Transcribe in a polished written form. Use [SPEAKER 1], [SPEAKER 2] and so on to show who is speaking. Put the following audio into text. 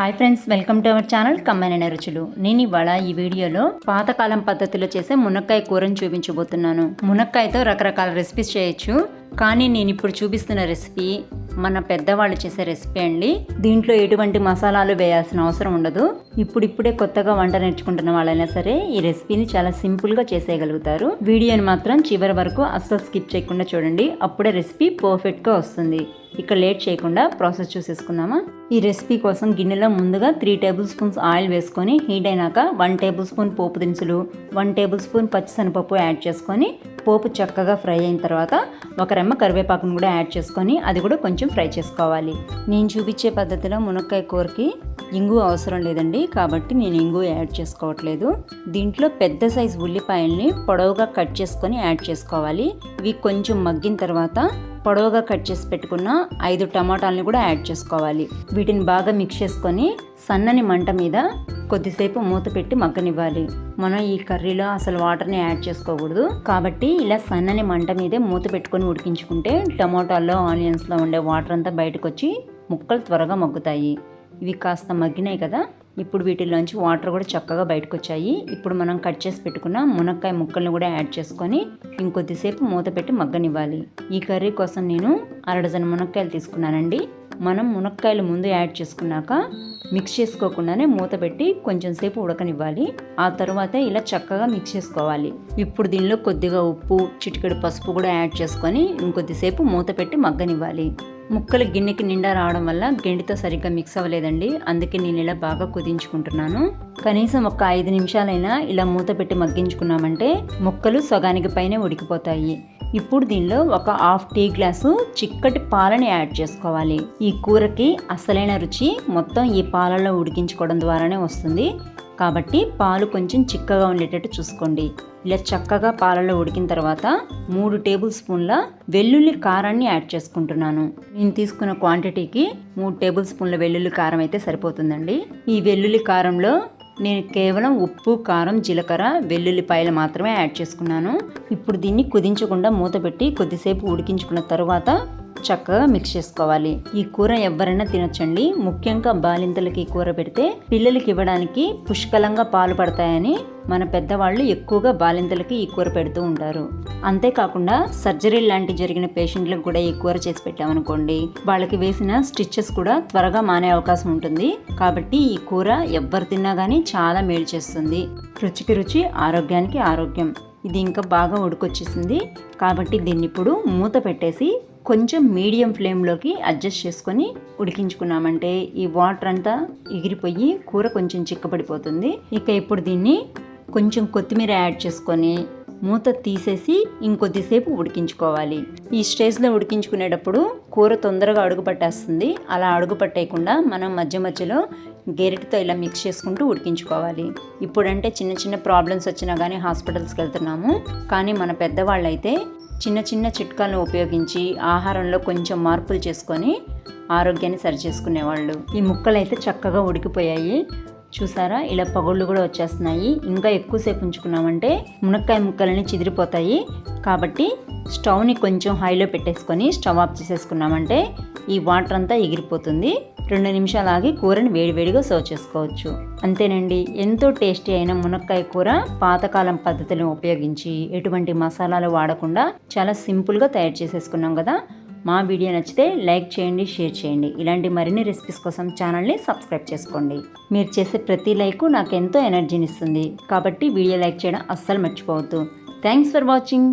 [SPEAKER 1] Hi friends, welcome to our channel Kammanaina Ruchulu. నేను ఇవాళ ఈ వీడియోలో పాతకాలం పద్ధతిలో చేసే మునక్కాయ కూరని చూపించబోతున్నాను. మునక్కాయతో రకరకాల రెసిపీస్ చేయొచ్చు, కానీ నేను ఇప్పుడు చూపిస్తున్న రెసిపీ మన పెద్దవాళ్ళు చేసే రెసిపీ అండి. దీంట్లో ఎటువంటి మసాలాలు వేయాల్సిన అవసరం ఉండదు. ఇప్పుడిప్పుడే కొత్తగా వంట నేర్చుకుంటున్న వాళ్ళైనా సరే ఈ రెసిపీని చాలా సింపుల్గా చేసేయగలుగుతారు. వీడియోని మాత్రం చివరి వరకు అస్సలు స్కిప్ చేయకుండా చూడండి, అప్పుడే రెసిపీ పర్ఫెక్ట్గా వస్తుంది. ఇక లేట్ చేయకుండా ప్రాసెస్ చూసేసుకుందామా. ఈ రెసిపీ కోసం గిన్నెలో ముందుగా 3 టేబుల్ స్పూన్స్ ఆయిల్ వేసుకొని హీట్ అయినాక 1 టేబుల్ స్పూన్ పోపు దినుసులు, 1 టేబుల్ స్పూన్ పచ్చిశనగపప్పు యాడ్ చేసుకొని పోపు చక్కగా ఫ్రై అయిన తర్వాత 1 రెమ్మ కరివేపాకును కూడా యాడ్ చేసుకొని అది కూడా కొంచెం ఫ్రై చేసుకోవాలి. నేను చూపించే పద్ధతిలో మునక్కాయ కూరకి ఇంగు అవసరం లేదండి, కాబట్టి నేను ఇంగు యాడ్ చేసుకోవట్లేదు. దీంట్లో పెద్ద సైజు ఉల్లిపాయల్ని పొడవుగా కట్ చేసుకొని యాడ్ చేసుకోవాలి. ఇవి కొంచెం మగ్గిన తర్వాత పొడవుగా కట్ చేసి పెట్టుకున్న 5 టమాటాలని కూడా యాడ్ చేసుకోవాలి. వీటిని బాగా మిక్స్ చేసుకొని సన్నని మంట మీద కొద్దిసేపు మూత పెట్టి మగ్గనివ్వాలి. మనం ఈ కర్రీలో అసలు వాటర్ని యాడ్ చేసుకోకూడదు, కాబట్టి ఇలా సన్నని మంట మీదే మూత పెట్టుకొని ఉడికించుకుంటే టమాటాల్లో ఆనియన్స్లో ఉండే వాటర్ అంతా బయటకు వచ్చి ముక్కలు త్వరగా మగ్గుతాయి. ఇవి కాస్త మగ్గినాయి కదా, ఇప్పుడు వీటిలోంచి వాటర్ కూడా చక్కగా బయటకు వచ్చాయి. ఇప్పుడు మనం కట్ చేసి పెట్టుకున్న మునక్కాయ ముక్కల్ని కూడా యాడ్ చేసుకొని ఇంకొద్దిసేపు మూత పెట్టి మగ్గనివ్వాలి. ఈ కర్రీ కోసం నేను 1/2 డజన్ మునక్కాయలు తీసుకున్నానండి. మనం మునక్కాయలు ముందు యాడ్ చేసుకున్నాక మిక్స్ చేసుకోకుండానే మూత పెట్టి కొంచెం సేపు ఉడకనివ్వాలి. ఆ తర్వాత ఇలా చక్కగా మిక్స్ చేసుకోవాలి. ఇప్పుడు దీనిలో కొద్దిగా ఉప్పు, చిటికెడు పసుపు కూడా యాడ్ చేసుకొని ఇంకొద్దిసేపు మూత పెట్టి మగ్గనివ్వాలి. ముక్కలు గిన్నెకి నిండా రావడం వల్ల గెండితో సరిగ్గా మిక్స్ అవ్వలేదండి, అందుకే నేను ఇలా బాగా కుదించుకుంటున్నాను. కనీసం ఒక 5 నిమిషాలైనా ఇలా మూత పెట్టి మగ్గించుకున్నామంటే ముక్కలు సగానికి పైనే ఉడికిపోతాయి. ఇప్పుడు దీనిలో ఒక 1/2 టీ గ్లాసు చిక్కటి పాలని యాడ్ చేసుకోవాలి. ఈ కూరకి అసలైన రుచి మొత్తం ఈ పాలలో ఉడికించుకోవడం ద్వారానే వస్తుంది, కాబట్టి పాలు కొంచెం చిక్కగా ఉండేటట్టు చూసుకోండి. ఇలా చక్కగా పాలలో ఉడికిన తర్వాత 3 టేబుల్ స్పూన్ల వెల్లుల్లి కారాన్ని యాడ్ చేసుకుంటున్నాను. నేను తీసుకున్న క్వాంటిటీకి 3 టేబుల్ స్పూన్ల వెల్లుల్లి కారం అయితే సరిపోతుందండి. ఈ వెల్లుల్లి కారంలో నేను కేవలం ఉప్పు, కారం, జీలకర్ర, వెల్లుల్లిపాయలు మాత్రమే యాడ్ చేసుకున్నాను. ఇప్పుడు దీన్ని కుదించకుండా మూత పెట్టి కొద్దిసేపు ఉడికించుకున్న తర్వాత చక్కగా మిక్స్ చేసుకోవాలి. ఈ కూర ఎవరైనా తినొచ్చండి, ముఖ్యంగా బాలింతలకి కూర పెడితే పిల్లలకి ఇవ్వడానికి పుష్కలంగా పాలు పడతాయని మన పెద్దవాళ్ళు ఎక్కువగా బాలింతలకి ఈ కూర పెడుతూ ఉంటారు. అంతేకాకుండా సర్జరీ లాంటి జరిగిన పేషెంట్లకు కూడా ఈ కూర చేసి పెట్టామనుకోండి, వాళ్ళకి వేసిన స్టిచెస్ కూడా త్వరగా మానే అవకాశం ఉంటుంది. కాబట్టి ఈ కూర ఎవ్వరు తిన్నా కానీ చాలా మేలు చేస్తుంది. రుచికి రుచి, ఆరోగ్యానికి ఆరోగ్యం. ఇది ఇంకా బాగా ఉడికొచ్చేసింది, కాబట్టి దీన్ని ఇప్పుడు మూత పెట్టేసి కొంచెం మీడియం ఫ్లేమ్లోకి అడ్జస్ట్ చేసుకొని ఉడికించుకున్నామంటే ఈ వాటర్ అంతా ఎగిరిపోయి కూర కొంచెం చిక్కబడిపోతుంది. ఇక ఇప్పుడు దీన్ని కొంచెం కొత్తిమీర యాడ్ చేసుకొని మూత తీసేసి ఇంకొద్దిసేపు ఉడికించుకోవాలి. ఈ స్టేజ్లో ఉడికించుకునేటప్పుడు కూర తొందరగా అడుగు పట్టేస్తుంది. అలా అడుగు పట్టేయకుండా మనం మధ్య మధ్యలో గెరిటితో ఇలా మిక్స్ చేసుకుంటూ ఉడికించుకోవాలి. ఇప్పుడంటే చిన్న చిన్న ప్రాబ్లమ్స్ వచ్చినా కానీ హాస్పిటల్స్కి వెళ్తున్నాము, కానీ మన పెద్దవాళ్ళు అయితే చిన్న చిన్న చిట్కాలను ఉపయోగించి ఆహారంలో కొంచెం మార్పులు చేసుకొని ఆరోగ్యాన్ని సరిచేసుకునేవాళ్ళు. ఈ ముక్కలు అయితే చక్కగా ఉడికిపోయాయి. చూసారా, ఇలా పగుళ్ళు కూడా వచ్చేస్తున్నాయి. ఇంకా ఎక్కువసేపు ఉంచుకున్నామంటే మునక్కాయ ముక్కలని చిదిరిపోతాయి, కాబట్టి స్టవ్ని కొంచెం హైలో పెట్టేసుకొని స్టవ్ ఆఫ్ చేసేసుకున్నామంటే ఈ వాటర్ అంతా ఎగిరిపోతుంది. 2 నిమిషాలు ఆగి కూరని వేడివేడిగా సర్వ్ చేసుకోవచ్చు. అంతేనండి, ఎంతో టేస్టీ అయిన మునక్కాయ కూర పాతకాలం పద్ధతులను ఉపయోగించి ఎటువంటి మసాలాలు వాడకుండా చాలా సింపుల్గా తయారు చేసేసుకున్నాం కదా. మా వీడియో నచ్చితే లైక్ చేయండి, షేర్ చేయండి. ఇలాంటి మరిన్ని రెసిపీస్ కోసం ఛానల్ని సబ్స్క్రైబ్ చేసుకోండి. మీరు చేసే ప్రతి లైక్ నాకు ఎంతో ఎనర్జీని ఇస్తుంది, కాబట్టి వీడియో లైక్ చేయడం అస్సలు మర్చిపోవద్దు. Thanks for watching.